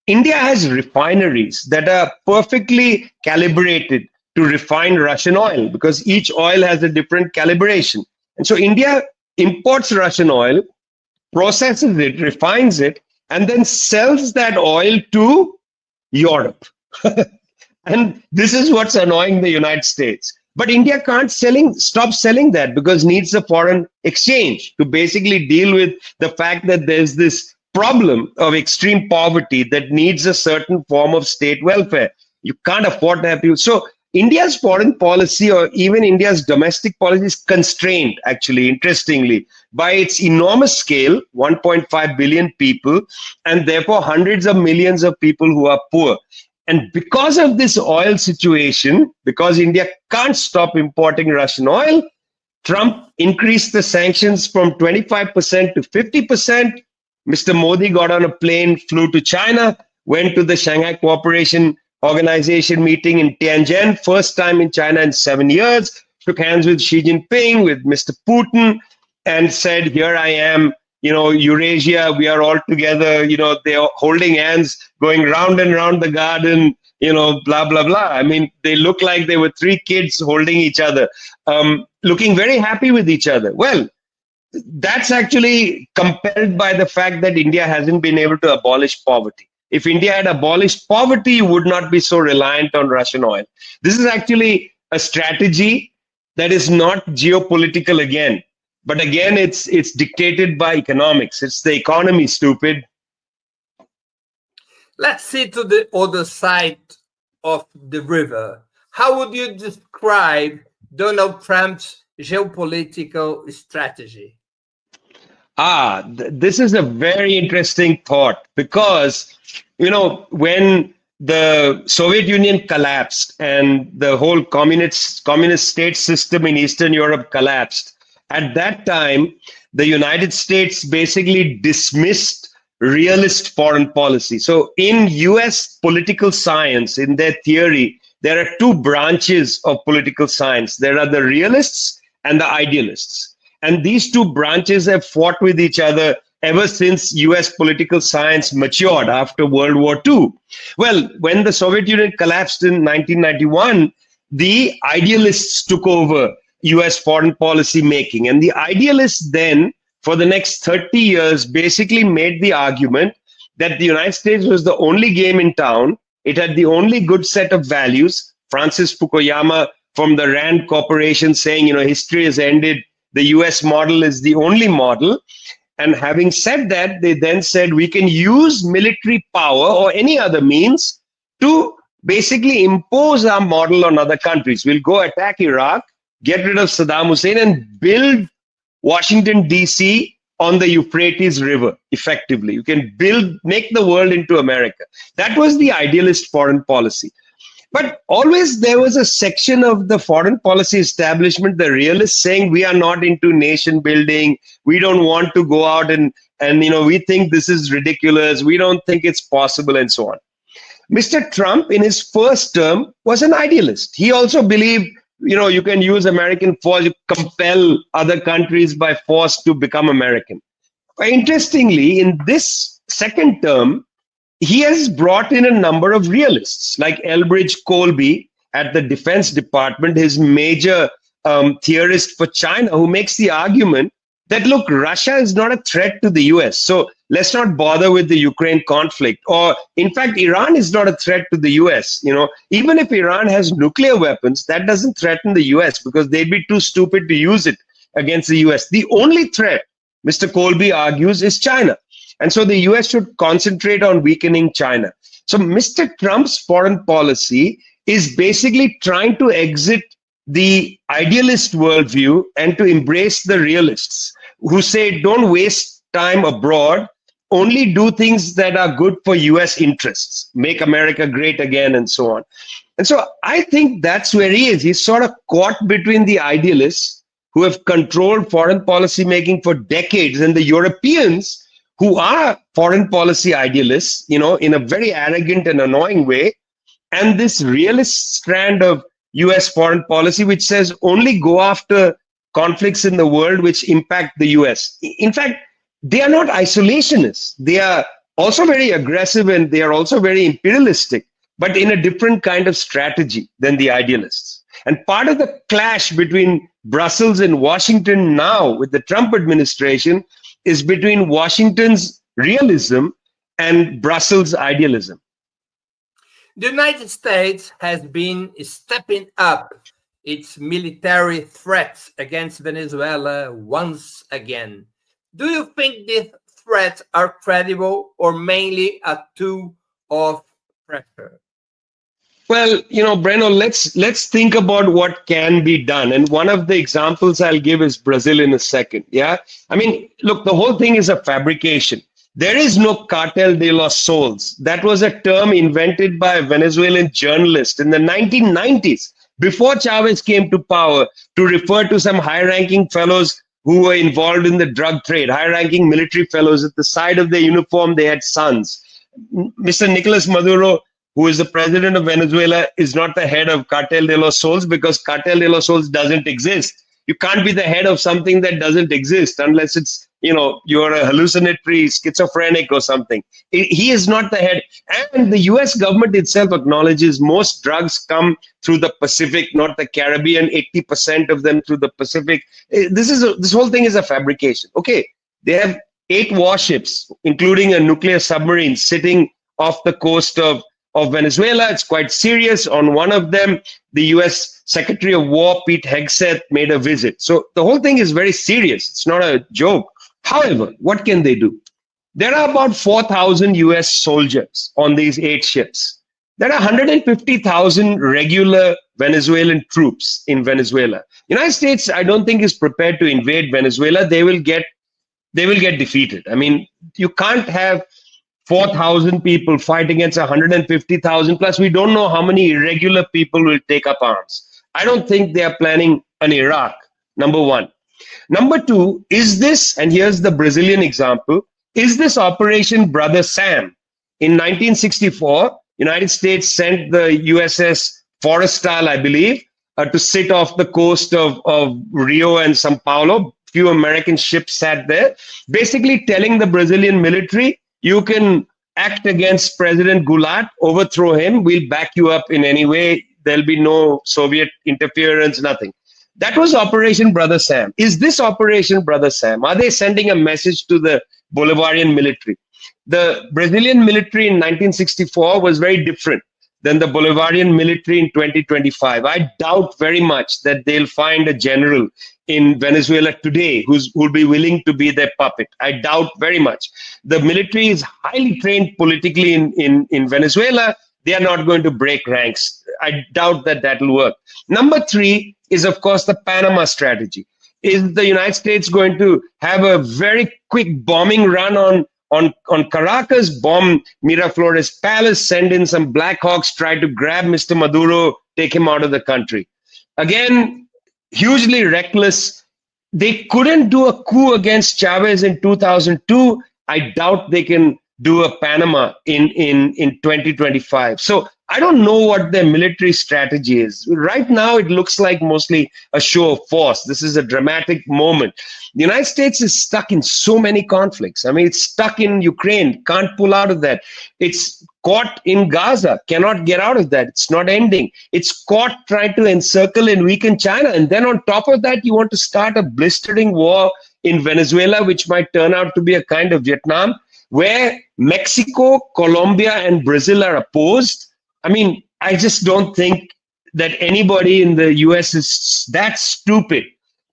India has refineries that are perfectly calibrated to refine Russian oil because each oil has a different calibration. And so India imports Russian oil, processes it, refines it, and then sells that oil to Europe. And this is what's annoying the United States. But India can't stop selling that because it needs a foreign exchange to basically deal with the fact that there's this problem of extreme poverty that needs a certain form of state welfare. You can't afford to have people. So India's foreign policy, or even India's domestic policy, is constrained, actually, interestingly, by its enormous scale, 1.5 billion people, and therefore hundreds of millions of people who are poor. And because of this oil situation, because India can't stop importing Russian oil, Trump increased the sanctions from 25% to 50%. Mr. Modi got on a plane, flew to China, went to the Shanghai Cooperation Organization meeting in Tianjin, first time in China in 7 years, shook hands with Xi Jinping, with Mr. Putin, and said, here I am, Eurasia, we are all together, they are holding hands, going round and round the garden, blah, blah, blah. I mean, they look like they were three kids holding each other, looking very happy with each other. Well, that's actually compelled by the fact that India hasn't been able to abolish poverty. If India had abolished poverty, you would not be so reliant on Russian oil. This is actually a strategy that is not geopolitical again. But again, it's dictated by economics. It's the economy, stupid. Let's see to the other side of the river. How would you describe Donald Trump's geopolitical strategy? This is a very interesting thought because, when the Soviet Union collapsed and the whole communist state system in Eastern Europe collapsed, at that time, the United States basically dismissed realist foreign policy. So in US political science, in their theory, there are two branches of political science. There are the realists and the idealists. And these two branches have fought with each other ever since US political science matured after World War II. Well, when the Soviet Union collapsed in 1991, the idealists took over US foreign policy making. And the idealists then, for the next 30 years, basically made the argument that the United States was the only game in town. It had the only good set of values. Francis Fukuyama from the Rand Corporation saying, history has ended. The US model is the only model. And having said that, they then said we can use military power or any other means to basically impose our model on other countries. We'll go attack Iraq, get rid of Saddam Hussein, and build Washington, D.C. on the Euphrates River, effectively. You can make the world into America. That was the idealist foreign policy. But always there was a section of the foreign policy establishment, the realists, saying we are not into nation building. We don't want to go out and we think this is ridiculous. We don't think it's possible, and so on. Mr. Trump, in his first term, was an idealist. He also believed, you can use American force, you compel other countries by force to become American. But interestingly, in this second term, he has brought in a number of realists like Elbridge Colby at the Defense Department, his major theorist for China, who makes the argument that, look, Russia is not a threat to the US. So let's not bother with the Ukraine conflict. Or in fact, Iran is not a threat to the US. Even if Iran has nuclear weapons, that doesn't threaten the US because they'd be too stupid to use it against the US. The only threat, Mr. Colby argues, is China. And so the US should concentrate on weakening China. So Mr. Trump's foreign policy is basically trying to exit the idealist worldview and to embrace the realists who say, don't waste time abroad, only do things that are good for US interests, make America great again, and so on. And so I think that's where he is. He's sort of caught between the idealists who have controlled foreign policy making for decades and the Europeans who are foreign policy idealists, in a very arrogant and annoying way, and this realist strand of US foreign policy, which says only go after conflicts in the world which impact the US. In fact, they are not isolationists. They are also very aggressive and they are also very imperialistic, but in a different kind of strategy than the idealists. And part of the clash between Brussels and Washington now with the Trump administration is between Washington's realism and Brussels' idealism. The United States has been stepping up its military threats against Venezuela once again. Do you think these threats are credible or mainly a tool of pressure? Well, Breno, let's think about what can be done. And one of the examples I'll give is Brazil in a second. Yeah. I mean, look, the whole thing is a fabrication. There is no cartel de los sols. That was a term invented by a Venezuelan journalist in the 1990s, before Chavez came to power, to refer to some high-ranking fellows who were involved in the drug trade, high-ranking military fellows. At the side of their uniform, they had sons. Mr. Nicolas Maduro, who is the president of Venezuela, is not the head of Cartel de los Sols because Cartel de los Sols doesn't exist. You can't be the head of something that doesn't exist unless it's, you're a hallucinatory schizophrenic or something. He is not the head. And the US government itself acknowledges most drugs come through the Pacific, not the Caribbean, 80% of them through the Pacific. This whole thing is a fabrication. Okay, they have 8 warships, including a nuclear submarine sitting off the coast of Venezuela. It's quite serious. On one of them, the US Secretary of War, Pete Hegseth, made a visit. So the whole thing is very serious. It's not a joke. However, what can they do? There are about 4,000 US soldiers on these 8 ships. There are 150,000 regular Venezuelan troops in Venezuela. United States, I don't think, is prepared to invade Venezuela. They will get defeated. I mean, you can't have 4,000 people fight against 150,000. Plus, we don't know how many irregular people will take up arms. I don't think they are planning an Iraq, number one. Number two, is this, and here's the Brazilian example, is this Operation Brother Sam? In 1964, United States sent the USS Forrestal, I believe, to sit off the coast of Rio and Sao Paulo. Few American ships sat there, basically telling the Brazilian military, you can act against President Goulart, overthrow him, we'll back you up in any way. There'll be no Soviet interference, nothing. That was Operation Brother Sam. Is this Operation Brother Sam? Are they sending a message to the Bolivarian military? The Brazilian military in 1964 was very different than the Bolivarian military in 2025. I doubt very much that they'll find a general in Venezuela today who'll be willing to be their puppet. I doubt very much. The military is highly trained politically in Venezuela. They are not going to break ranks. I doubt that will work. Number three is, of course, the Panama strategy. Is the United States going to have a very quick bombing run on Caracas, bomb Miraflores Palace, send in some Black Hawks, try to grab Mr. Maduro, take him out of the country? Again, hugely reckless. They couldn't do a coup against Chavez in 2002. I doubt they can do a Panama in 2025. So I don't know what their military strategy is. Right now, it looks like mostly a show of force. This is a dramatic moment. The United States is stuck in so many conflicts. I mean, it's stuck in Ukraine, can't pull out of that. It's caught in Gaza, cannot get out of that. It's not ending. It's caught trying to encircle and weaken China. And then on top of that, you want to start a blistering war in Venezuela, which might turn out to be a kind of Vietnam, where Mexico, Colombia, and Brazil are opposed. I mean, I just don't think that anybody in the US is that stupid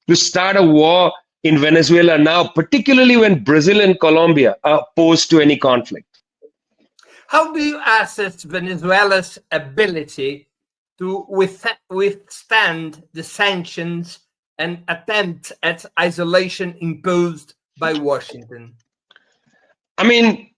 to start a war in Venezuela now, particularly when Brazil and Colombia are opposed to any conflict. How do you assess Venezuela's ability to withstand the sanctions and attempt at isolation imposed by Washington? I mean,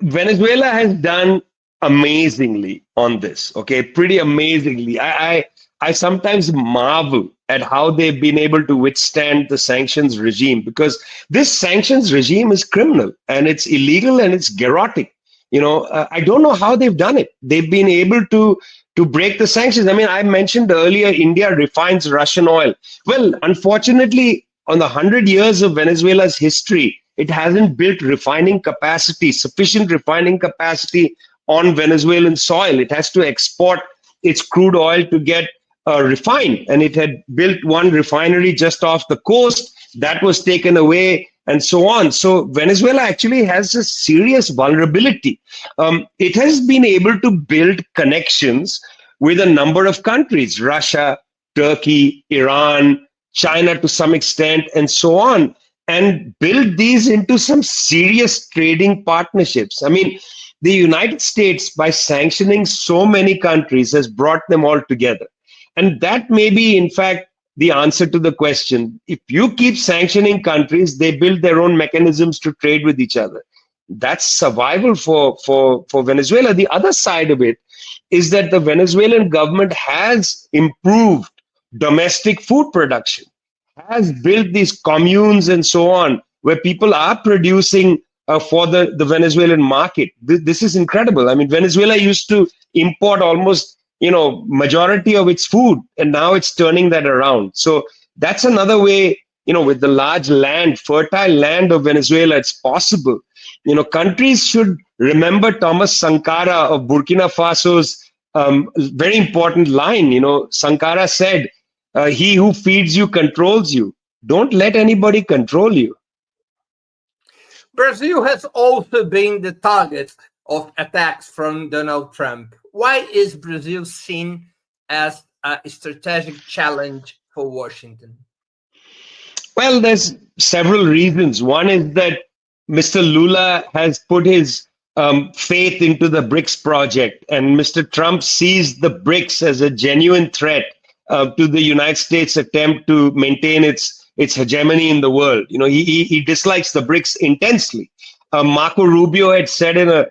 Venezuela has done amazingly on this, okay? Pretty amazingly. I sometimes marvel at how they've been able to withstand the sanctions regime, because this sanctions regime is criminal and it's illegal and it's garrotic. You know, I don't know how they've done it. They've been able to break the sanctions. I mean, I mentioned earlier, India refines Russian oil. Well, unfortunately, on the 100 years of Venezuela's history, it hasn't built refining capacity, sufficient refining capacity on Venezuelan soil. It has to export its crude oil to get refined. And it had built one refinery just off the coast. That was taken away and so on. So Venezuela actually has a serious vulnerability. It has been able to build connections with a number of countries, Russia, Turkey, Iran, China to some extent, and so on, and build these into some serious trading partnerships. I mean, the United States, by sanctioning so many countries, has brought them all together. And that may be, in fact, the answer to the question. If you keep sanctioning countries, they build their own mechanisms to trade with each other. That's survival for Venezuela. The other side of it is that the Venezuelan government has improved domestic food production, has built these communes and so on, where people are producing for the Venezuelan market. This is incredible. I mean, Venezuela used to import almost, majority of its food, and now it's turning that around. So that's another way, with the large land, fertile land of Venezuela, it's possible. Countries should remember Thomas Sankara of Burkina Faso's very important line. Sankara said, he who feeds you controls you. Don't let anybody control you. Brazil has also been the target of attacks from Donald Trump. Why is Brazil seen as a strategic challenge for Washington? Well, there's several reasons. One is that Mr. Lula has put his faith into the BRICS project, and Mr. Trump sees the BRICS as a genuine threat to the United States' attempt to maintain its hegemony in the world. He dislikes the BRICS intensely. Marco Rubio had said in a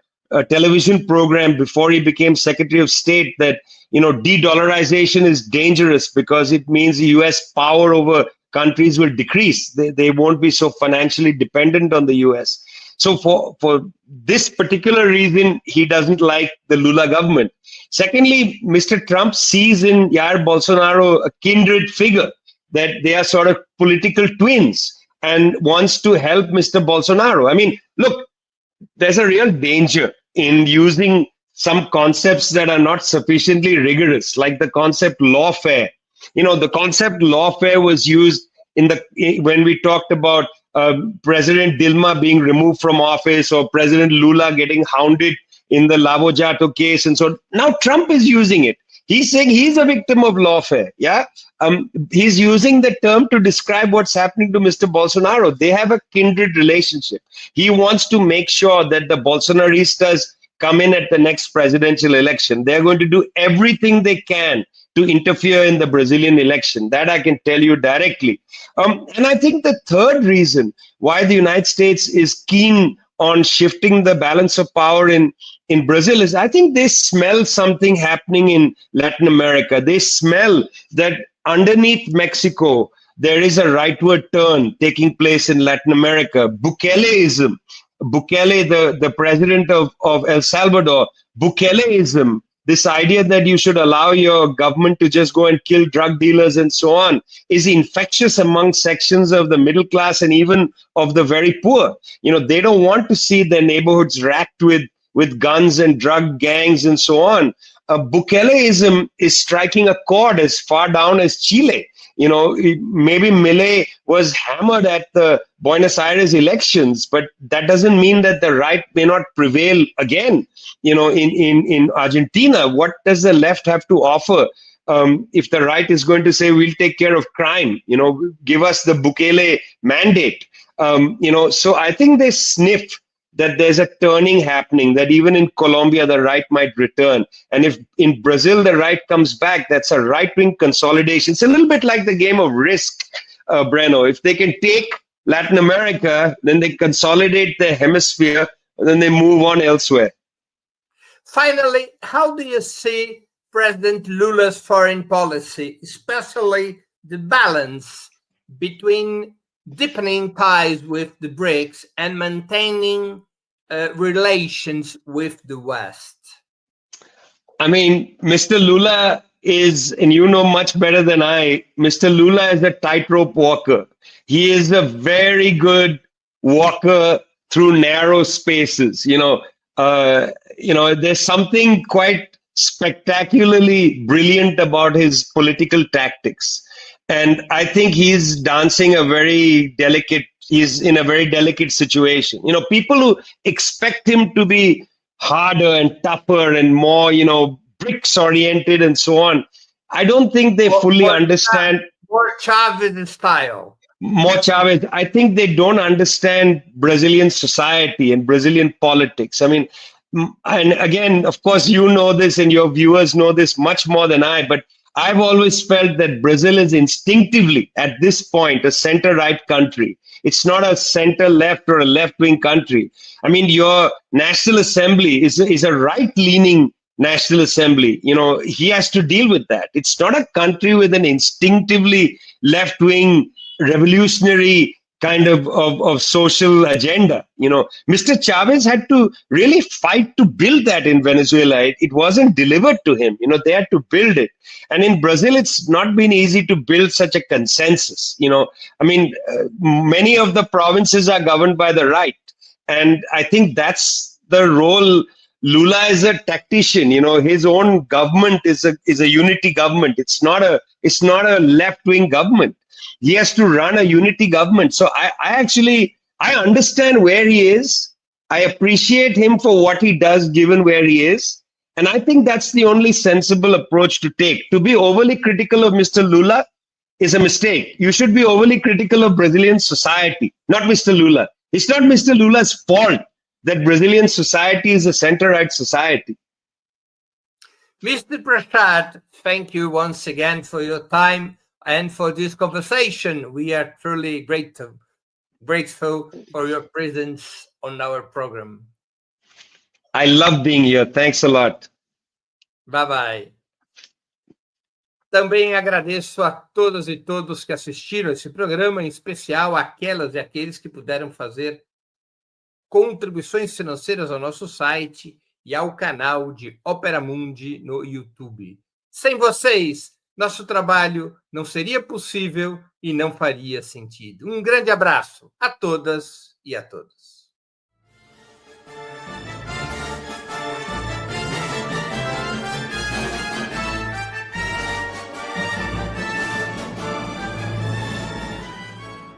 television program before he became Secretary of State that, de-dollarization is dangerous because it means the US power over countries will decrease. They won't be so financially dependent on the US. So for this particular reason, he doesn't like the Lula government. Secondly, Mr. Trump sees in Jair Bolsonaro a kindred figure, that they are sort of political twins, and wants to help Mr. Bolsonaro. I mean, look, there's a real danger in using some concepts that are not sufficiently rigorous, like the concept lawfare. The concept lawfare was used when we talked about President Dilma being removed from office, or President Lula getting hounded in the Lavo Jato case. And so now Trump is using it. He's saying he's a victim of lawfare. Yeah. He's using the term to describe what's happening to Mr. Bolsonaro. They have a kindred relationship. He wants to make sure that the Bolsonaristas come in at the next presidential election. They're going to do everything they can to interfere in the Brazilian election. That I can tell you directly. And I think the third reason why the United States is keen on shifting the balance of power in Brazil is I think they smell something happening in Latin America. They smell that underneath Mexico, there is a rightward turn taking place in Latin America. Bukeleism, Bukele, the president of El Salvador, Bukeleism, this idea that you should allow your government to just go and kill drug dealers and so on, is infectious among sections of the middle class and even of the very poor. You know, they don't want to see their neighborhoods racked with guns and drug gangs and so on. Bukeleism is striking a chord as far down as Chile. You know, maybe Milei was hammered at the Buenos Aires elections, but that doesn't mean that the right may not prevail again. You know, in Argentina, what does the left have to offer if the right is going to say, we'll take care of crime, you know, give us the Bukele mandate? You know, so I think they sniff that there's a turning happening, that even in Colombia, the right might return. And if in Brazil, the right comes back, that's a right-wing consolidation. It's a little bit like the game of Risk, Breno. If they can take Latin America, then they consolidate their hemisphere, and then they move on elsewhere. Finally, how do you see President Lula's foreign policy, especially the balance between deepening ties with the BRICS and maintaining relations with the West? I mean, Mr. Lula is, and you know much better than I, Mr. Lula is a tightrope walker. He is a very good walker through narrow spaces. You know, there's something quite spectacularly brilliant about his political tactics. And I think he's dancing he's in a very delicate situation. You know, people who expect him to be harder and tougher and more, you know, BRICS oriented and so on, I don't think they fully understand. More Chavez style. More Chavez. I think they don't understand Brazilian society and Brazilian politics. I mean, and again, of course, you know this and your viewers know this much more than I, but I've always felt that Brazil is instinctively, at this point, a center-right country. It's not a center-left or a left-wing country. I mean, your National Assembly is a right-leaning National Assembly. You know, he has to deal with that. It's not a country with an instinctively left-wing, revolutionary kind of social agenda. You know, Mr. Chavez had to really fight to build that in Venezuela. It wasn't delivered to him. You know, they had to build it. And in Brazil, it's not been easy to build such a consensus. You know, I mean, many of the provinces are governed by the right. And I think that's the role. Lula is a tactician. You know, his own government is a unity government. It's not a left-wing government. He has to run a unity government. So I understand where he is. I appreciate him for what he does, given where he is. And I think that's the only sensible approach to take. To be overly critical of Mr. Lula is a mistake. You should be overly critical of Brazilian society, not Mr. Lula. It's not Mr. Lula's fault that Brazilian society is a center-right society. Mr. Prashad, thank you once again for your time and for this conversation. We are truly grateful for your presence on our program. I love being here. Thanks a lot. Bye-bye. Também agradeço a todas e todos que assistiram esse programa, em especial aquelas e aqueles que puderam fazer contribuições financeiras ao nosso site e ao canal de Opera Mundi no YouTube. Sem vocês, nosso trabalho não seria possível e não faria sentido. Um grande abraço a todas e a todos.